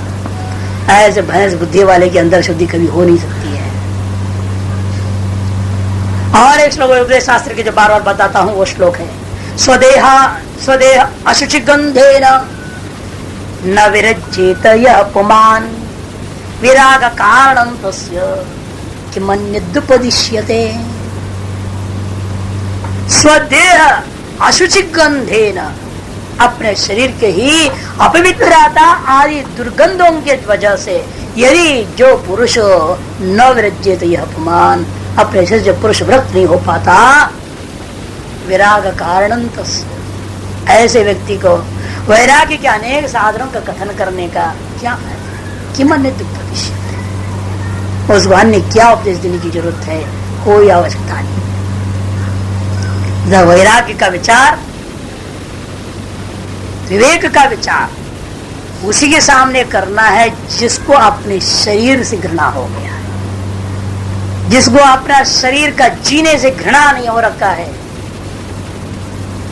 ऐसे भैंस बुद्धि वाले के अंदर शुद्धि कभी हो नहीं सकती है। और एक श्लोक उपदेश शास्त्र के जो बार बार बताता हूं वो श्लोक है, स्वदेह अशुचि गंधेन न विरज्येत यः पुमान् विराग कारणं तस्य किमन्यदुपदिश्यते। स्वदेह अशुचि गंधेन, अपने शरीर के ही अपवित्रता आदि दुर्गंधों के वजह से यदि जो पुरुष न विरज्येत यः पुमान्, अपने से जो पुरुष व्रत नहीं हो पाता, विराग कारणं तस्य, ऐसे व्यक्ति को वैराग्य के अनेक साधनों का कथन करने का क्या फायदा। उस भगवान ने क्या उपदेश देने की जरूरत है, कोई आवश्यकता नहीं। वैराग्य का विचार, विवेक का विचार उसी के सामने करना है जिसको अपने शरीर से घृणा हो गया है, जिसको अपना शरीर का जीने से घृणा नहीं हो रखा है।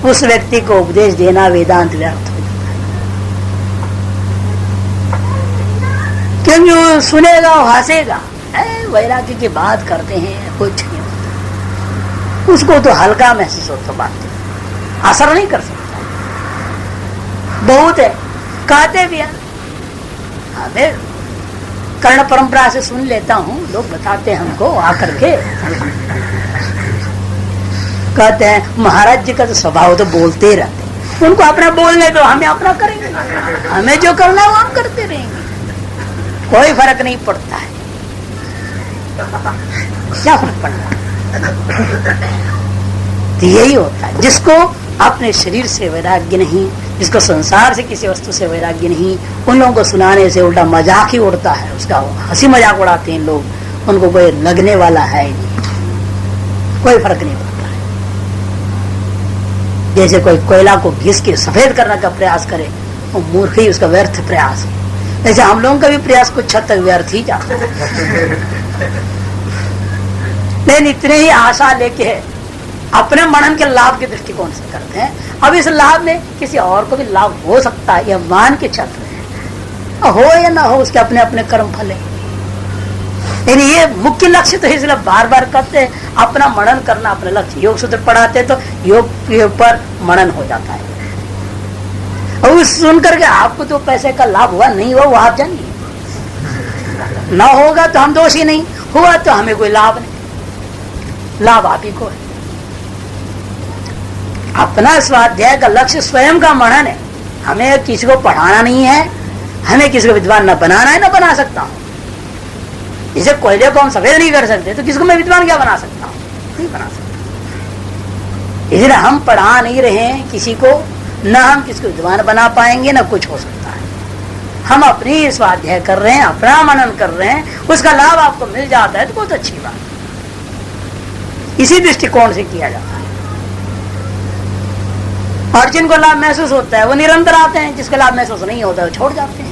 उस व्यक्ति को उपदेश देना वेदांत व्यर्थ हो जाता है, क्योंकि वो सुनेगा वो हंसेगा। वैराग्य की बात करते हैं कुछ नहीं होता, उसको तो हल्का महसूस होता, बात असर नहीं कर सकता। बहुत है कहते भी हैं, मैं कर्ण परंपरा से सुन लेता हूँ, लोग बताते हैं हमको आकर के, कहते हैं महाराज जी का तो स्वभाव तो बोलते ही रहते, उनको अपना बोलने दो, हमें अपना करेंगे, हमें जो करना है वो हम करते रहेंगे, कोई फर्क नहीं पड़ता है। क्या फर्क पड़ता है। तो यही होता है, जिसको अपने शरीर से वैराग्य नहीं, जिसको संसार से किसी वस्तु से वैराग्य नहीं, उन लोगों को सुनाने से उल्टा मजाक ही उड़ता है, उसका हंसी मजाक उड़ाते हैं लोग, उनको कोई लगने वाला है नहीं, कोई फर्क नहीं पड़ता है। जैसे कोई कोयला को घिस के सफेद करने का प्रयास करे, वो मूर्ख ही, उसका व्यर्थ प्रयास है। ऐसे हम लोगों का भी प्रयास कुछ हद तक व्यर्थ ही जाता है। लेकिन इतने ही आशा लेके अपने मनन के लाभ के दृष्टिकोण से करते हैं। अब इस लाभ में किसी और को भी लाभ हो सकता है, यह मान के चल रहे हैं, हो या ना हो उसके अपने अपने कर्म फल है। लेकिन ये मुख्य लक्ष्य तो इसलिए बार बार करते हैं, अपना मनन करना अपना लक्ष्य। योग सूत्र पढ़ाते तो योग के ऊपर मनन हो जाता है, और सुन करके आपको तो पैसे का लाभ हुआ नहीं हुआ वो आप जानिए, ना होगा तो हम दोषी नहीं, हुआ तो हमें कोई लाभ नहीं, लाभ आप ही को है। अपना स्वाध्याय का लक्ष्य स्वयं का मनन है, हमें किसी को पढ़ाना नहीं है, हमें किसी को विद्वान न बनाना है, न बना सकता हूं। इसे कोयले को हम सफेद नहीं कर सकते तो किसको मैं विद्वान क्या बना सकता हूँ? नहीं बना सकता। इसलिए हम पढ़ा नहीं रहे हैं किसी को, न हम किसको विद्वान बना पाएंगे, न कुछ हो सकता है। हम अपनी स्वाध्याय कर रहे हैं, अपना मनन कर रहे हैं, उसका लाभ आपको मिल जाता है तो बहुत अच्छी बात। इसी दृष्टिकोण से किया जाता है। और जिनको लाभ महसूस होता है वो निरंतर आते हैं, जिसका लाभ महसूस नहीं होता है वो छोड़ जाते हैं।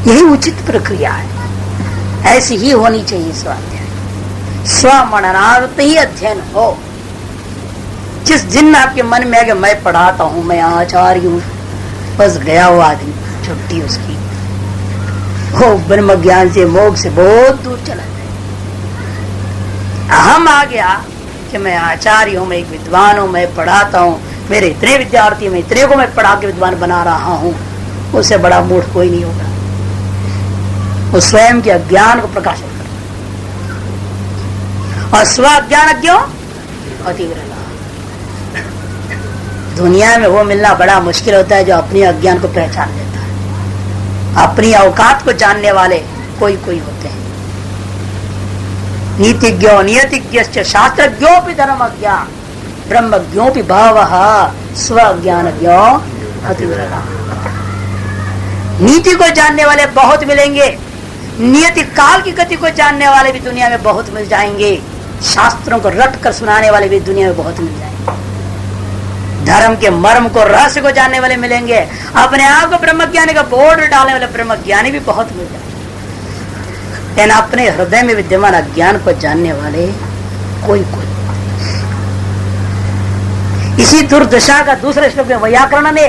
यही उचित प्रक्रिया है, ऐसी ही होनी चाहिए स्वाध्याय। स्वमननार्थ ही अध्ययन हो। जिस दिन आपके मन में आगे मैं पढ़ाता हूं, मैं आचार्य हूं, बस गया वो आदमी, छुट्टी उसकी, वो ब्रह्म ज्ञान से मोक्ष से बहुत दूर चला जाए। अहम आ गया कि मैं आचार्य हूं, मैं एक विद्वान हूं, मैं पढ़ाता हूं, मेरे इतने विद्यार्थी, मैं इतने को मैं पढ़ा के विद्वान बना रहा हूं, उससे बड़ा मूढ़ कोई नहीं होगा। वो स्वयं के अज्ञान को प्रकाशित करता और स्व अज्ञान क्यों अति विरला। दुनिया में वो मिलना बड़ा मुश्किल होता है जो अपने अज्ञान को पहचान लेता है। अपनी औकात को जानने वाले कोई कोई होते हैं। नीतिज्ञो नियतिज्ञ शास्त्रज्ञो भी धर्मज्ञ ब्रह्मज्ञो भी बहवः स्व ज्ञानज्ञो अति विरला। नीति को जानने वाले बहुत मिलेंगे, नियति काल की गति को जानने वाले भी दुनिया में बहुत मिल जाएंगे, शास्त्रों को रट कर सुनाने वाले भी दुनिया में बहुत मिल जाएंगे, धर्म के मर्म को रहस्य को जानने वाले मिलेंगे, अपने आप को ब्रह्मज्ञानी का बोर्ड डालने वाले ब्रह्मज्ञानी भी बहुत मिल जाएंगे। लेकिन अपने हृदय में विद्यमान अज्ञान को जानने वाले कोई कोई। इसी दुर्दशा का दूसरे श्लोक में वैयाकरण ने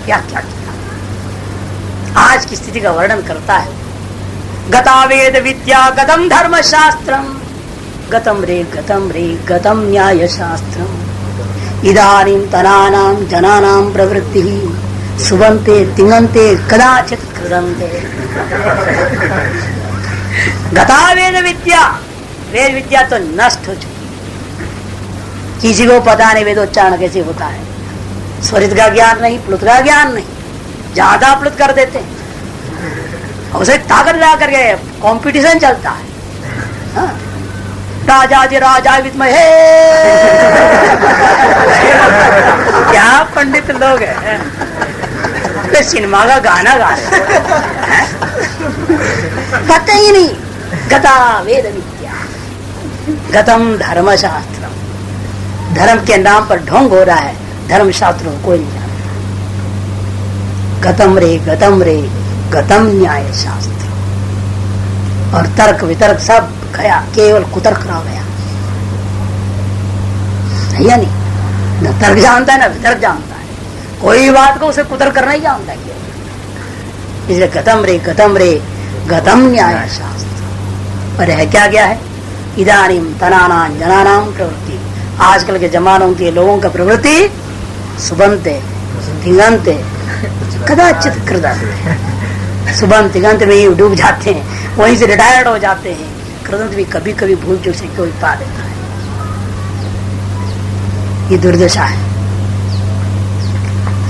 क्या क्या किया, आज की स्थिति का वर्णन करता है। गता वेद विद्या गतम धर्म शास्त्रम गतम रे गतम न्याय शास्त्रम इदानीं तनानां जनानां प्रवृत्ति सुबंते तिंगंते कदाचित कृदंते। गता वेद विद्या तो नष्ट हो चुकी, किसी को पता नहीं वेदोच्चारण कैसे होता है। स्वरित का ज्ञान नहीं, प्लुत का ज्ञान नहीं, ज्यादा प्लुत कर देते हैं, उसे ताकत लगा करके कंपटीशन चलता है। हाँ? राजा जी राजा विद्महे क्या पंडित लोग हैं, वे सिनेमा का गाना गा रहे हैं, पता ही नहीं। गता वेद विद्या गतम धर्म शास्त्र, धर्म के नाम पर ढोंग हो रहा है, धर्म शास्त्र को कोई नहीं जानता। गतम रे गतम न्याय शास्त्र, और तर्क वितर्क सब गया, केवल कुतर्क रह गया। है या नहीं? न तर्क जानता है न वितर्क जानता है, कोई बात को उसे कुतर्क करना ही जानता है। इसलिए गतम रे गतम न्याय शास्त्र। और है क्या क्या है? इदानीं तनानां जनानां प्रवृत्ति, आजकल के जमानों के लोगों का प्रवृत्ति सुबंते तिंगंते कदाचित कृदंते। सुबह तिगंत में ही डूब जाते हैं, वहीं से रिटायर्ड हो जाते हैं। कृदंत भी कभी कभी भूल चूक से कोई पा लेता है। ये दुर्दशा है,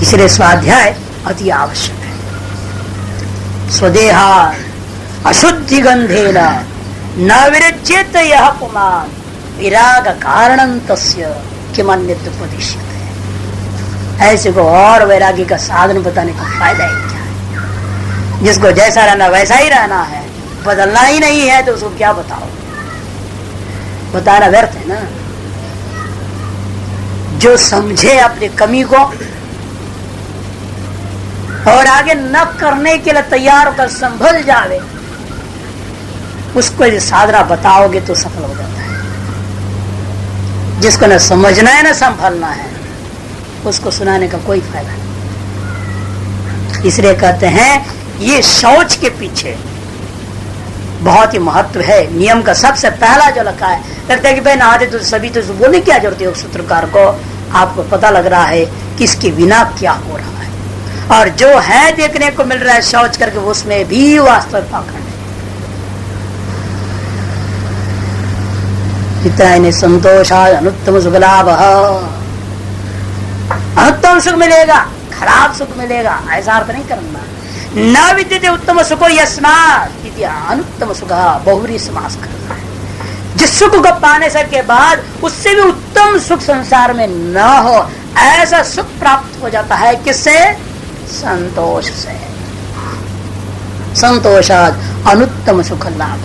इसलिए स्वाध्याय अति आवश्यक है। स्वदेहा अशुद्धि गंधेन न विरज्येत यह पुमान विराग कारणं तस्य किमन्यत् उपदिश्यते। ऐसे को और वैरागी का साधन बताने का फायदा ही क्या है? जिसको जैसा रहना वैसा ही रहना है, बदलना ही नहीं है, तो उसको क्या बताओ? बताना व्यर्थ है ना। जो समझे अपनी कमी को और आगे न करने के लिए तैयार होकर संभल जावे, उसको यदि साधना बताओगे तो सफल हो जाता है। जिसको न समझना है न संभलना है, उसको सुनाने का कोई फायदा नहीं। इसलिए कहते हैं ये शौच के पीछे बहुत ही महत्व है। नियम का सबसे पहला जो लिखा है, लगता है कि भाई नहाते तो सभी, तो बोलने क्या जरूरत है सूत्रकार को? आपको पता लग रहा है कि इसके बिना क्या हो रहा है, और जो है देखने को मिल रहा है शौच करके, उसमें भी वास्तव पाखंड है। इतना इन्हें संतोषा अनुत्तम सुख लाभ, अनुत्तम सुख मिलेगा, खराब सुख मिलेगा, ऐसा अर्थ नहीं करना। न विद्यते उत्तम सुखो यस्मात् इति अनुत्तम सुख बहुरी समास करना है। जिस सुख को पाने से के बाद उससे भी उत्तम सुख संसार में न हो, ऐसा सुख प्राप्त हो जाता है किससे? संतोष से। संतोषाद अनुत्तम सुख लाभ।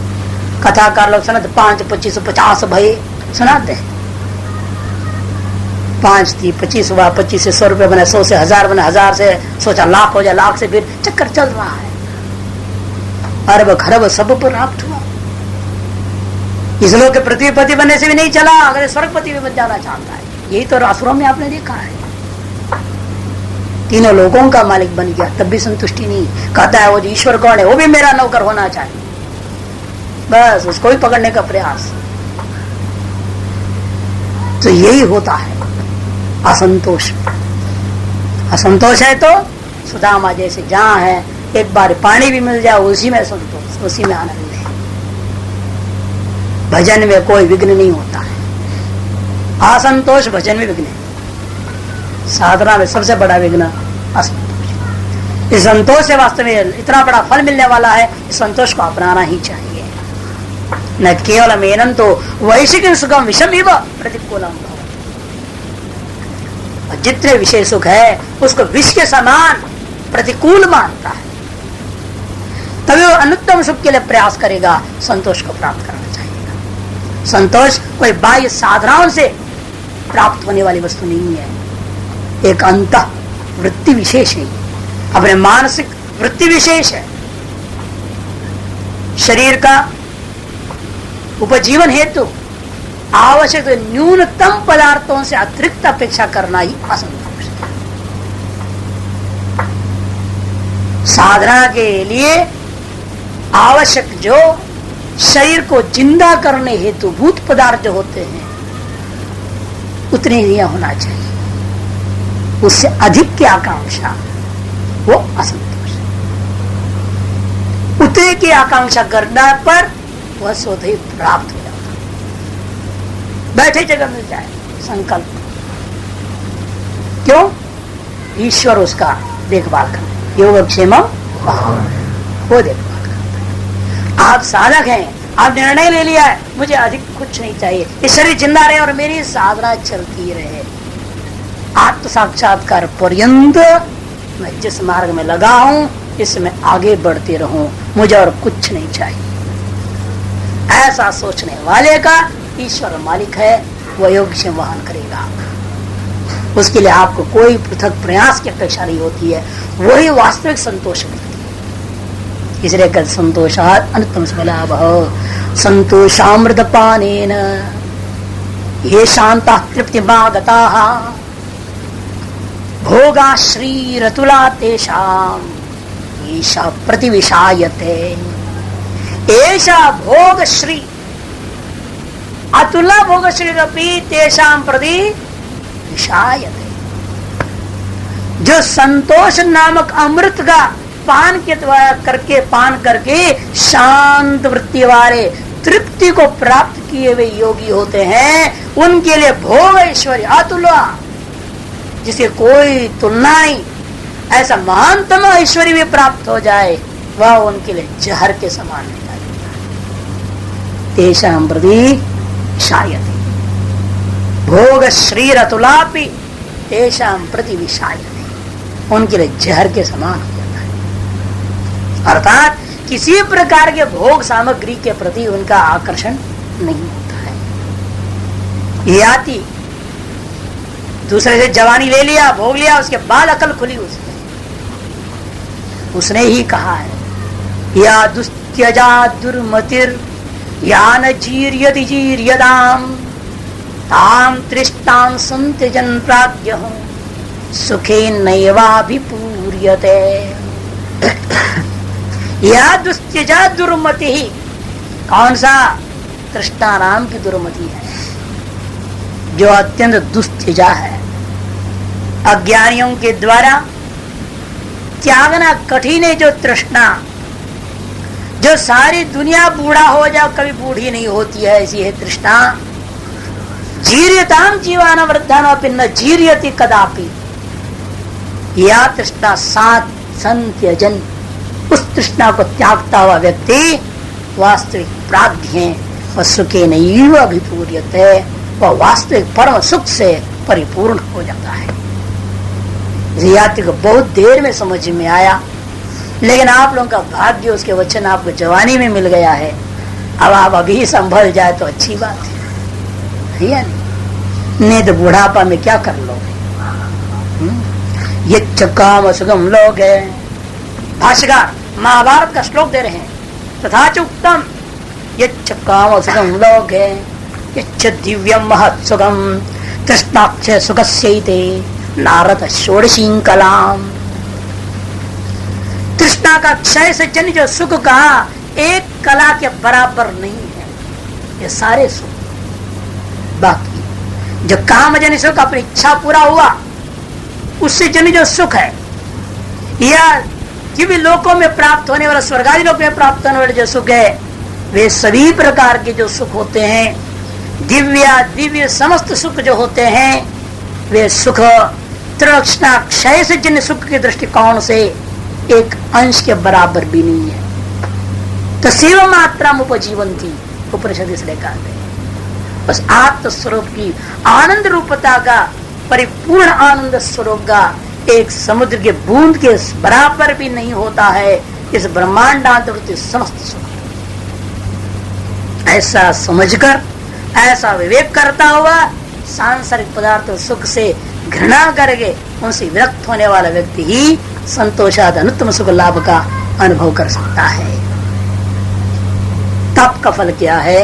कथाकार लोग सुनाते 5, 25, 50 भय सुनाते हैं। 5 थी 25 हुआ, 25 से 100 रुपए बने, 100 से 1000 बने, 1000 से सोचा लाख हो जाए, लाख से फिर चक्कर चल रहा है। अरब खरब सब पर प्राप्त हुआ। इस लोग के पृथ्वीपति बनने से भी नहीं चला, अगर स्वर्गपति भी बन जाना चाहता है। यही तो असुरों में आपने देखा है। तीनों लोगों का मालिक बन गया, तब भी संतुष्टि नहीं। कहता है वो ईश्वर कौन है? वो भी मेरा नौकर होना चाहिए। बस उसको ही पकड़ने का प्रयास। तो यही होता है असंतोष। असंतोष है तो सुदामा जैसे जहां है, एक बार पानी भी मिल जाए उसी में संतोष, उसी में आनंद है। भजन में कोई विघ्न नहीं होता है। असंतोष भजन में विघ्न है। साधना में सबसे बड़ा विघ्न असंतोष। इस संतोष से वास्तव में इतना बड़ा फल मिलने वाला है, इस संतोष को अपनाना ही चाहिए। न केवल मेनन तो वैशिक सुखम विषम इव प्रतिकूलम। जितने विषय सुख है उसको विष के समान प्रतिकूल मानता है, तभी वो अनुत्तम सुख के लिए प्रयास करेगा, संतोष को प्राप्त करना चाहिए। संतोष कोई बाह्य साधनाओं से प्राप्त होने वाली वस्तु नहीं है, एक अंतः वृत्ति विशेष है, अपने मानसिक वृत्ति विशेष है। शरीर का उपजीवन हेतु आवश्यक न्यूनतम पदार्थों से अतिरिक्त अपेक्षा करना ही असंतोष है। साधना के लिए आवश्यक जो शरीर को जिंदा करने हेतु भूत पदार्थ जो होते हैं उतने ही होना चाहिए, उससे अधिक की आकांक्षा वो असंतोष है। उतने की आकांक्षा करने पर वह स्वतः ही प्राप्त हो जाता है। बैठे जगह मिल जाए संकल्प, क्यों? ईश्वर उसका देखभाल करता है। योगक्षेम वो देखभाल करता है। आप साधक हैं, आप निर्णय ले लिया है मुझे अधिक कुछ नहीं चाहिए, ये शरीर जिंदा रहे और मेरी साधना चलती रहे, आत्म साक्षात्कार पर्यंत मैं जिस मार्ग में लगा हूं इसमें आगे बढ़ते रहूं, मुझे और कुछ नहीं चाहिए, ऐसा सोचने वाले का ईश्वर मालिक है, वह योग से वहन करेगा। उसके लिए आपको कोई पृथक प्रयास की अपेक्षा नहीं होती है, वही वास्तविक संतोष मिलती है। इसलिए कल संतोषात् अनुत्तम लाभ संतोषामृत पानेन ये शांता तृप्ति मागता भोगा श्री रतुला तेषाम ईशा प्रतिविषायते। ऐसा भोग श्री अतुला भोग श्री रपि तेषाम प्रति विषायते। जो संतोष नामक अमृत का पान करके शांत वृत्ति वाले तृप्ति को प्राप्त किए हुए योगी होते हैं, उनके लिए भोग ऐश्वर्य अतुला, जिसके कोई तुलना नहीं, ऐसा महानतम ऐश्वर्य भी प्राप्त हो जाए वह उनके लिए जहर के समान दिखाई देता है। तेषां प्रति विषायते भोग श्री रतुलापि तेषां प्रति विषायते, उनके लिए जहर के समान हो जाता है। अर्थात किसी प्रकार के भोग सामग्री के प्रति उनका आकर्षण नहीं होता है। ये आती दूसरे से जवानी ले लिया, भोग लिया, उसके बाद अकल खुली उसने ही कहा है या दुस्त्यजा दुर्मतिर या न जीर्यति जीर्यदाम ताम तृष्टां संत्यजन प्राज्ञः सुखे नैवाभिपूर्यते। या दुस्त्यजा दुर्मति, कौन सा? तृष्णा नाम की दुर्मति है जो अत्यंत दुस्त्यजा है, अज्ञानियों के द्वारा त्यागना कठिन है। जो तृष्णा, जो सारी दुनिया बूढ़ा हो जाओ कभी बूढ़ी नहीं होती है, ऐसी है तृष्णा। जीर्यताम जीवान वृद्धानोपि न जीर्यति कदापि, या तृष्णा सात संत्यजन उस तृष्णा को त्यागता हुआ व्यक्ति वास्तविक प्राज्ञ है और सुखे नैव अभिपूर्यते, वह वास्तविक परम सुख से परिपूर्ण हो जाता है। यात्री को बहुत देर में समझ में आया, लेकिन आप लोगों का भाग्य उसके वचन आपको जवानी में मिल गया है। अब आप अभी संभल जाए तो अच्छी बात है या नहीं तो बुढ़ापा में क्या कर लो। ये काम सुगम लोग है। भाष्यकार महाभारत का श्लोक दे रहे हैं, तथा च उत्तम ये काम सुगम लोग है, ये दिव्यम महत् सुगम तृष्णाक्ष सुखस्यैते नारद षोडशी कलाम। तृष्णा का क्षय से जन्य जो सुख का एक कला के बराबर नहीं है। ये सारे सुख, बाकी जो काम जन्य सुख अपनी इच्छा पूरा हुआ उससे जन्य जो सुख है, या दिव्य लोकों में प्राप्त होने वाला स्वर्गादि लोक में प्राप्त होने वाले जो सुख है, वे सभी प्रकार के जो सुख होते हैं, दिव्य समस्त सुख जो होते हैं, वे सुख त्रिलक्षणा क्षय से जन्य सुख के दृष्टिकोण से एक अंश के बराबर भी नहीं है। तो सेवा मात्रा उपजीवंती उपनिषद इसलिए कहते हैं। बस आत्म स्वरूप की आनंद रूपता का, परिपूर्ण आनंद स्वरूप का एक समुद्र के बूंद के बराबर भी नहीं होता है इस ब्रह्मांडांतर्गत समस्त सुख। ऐसा समझकर, ऐसा विवेक करता हुआ सांसारिक पदार्थ सुख से घृणा करके उनसे विरक्त होने वाला व्यक्ति ही संतोषाद अनुत्तम सुख लाभ का अनुभव कर सकता है। तप का फल क्या है?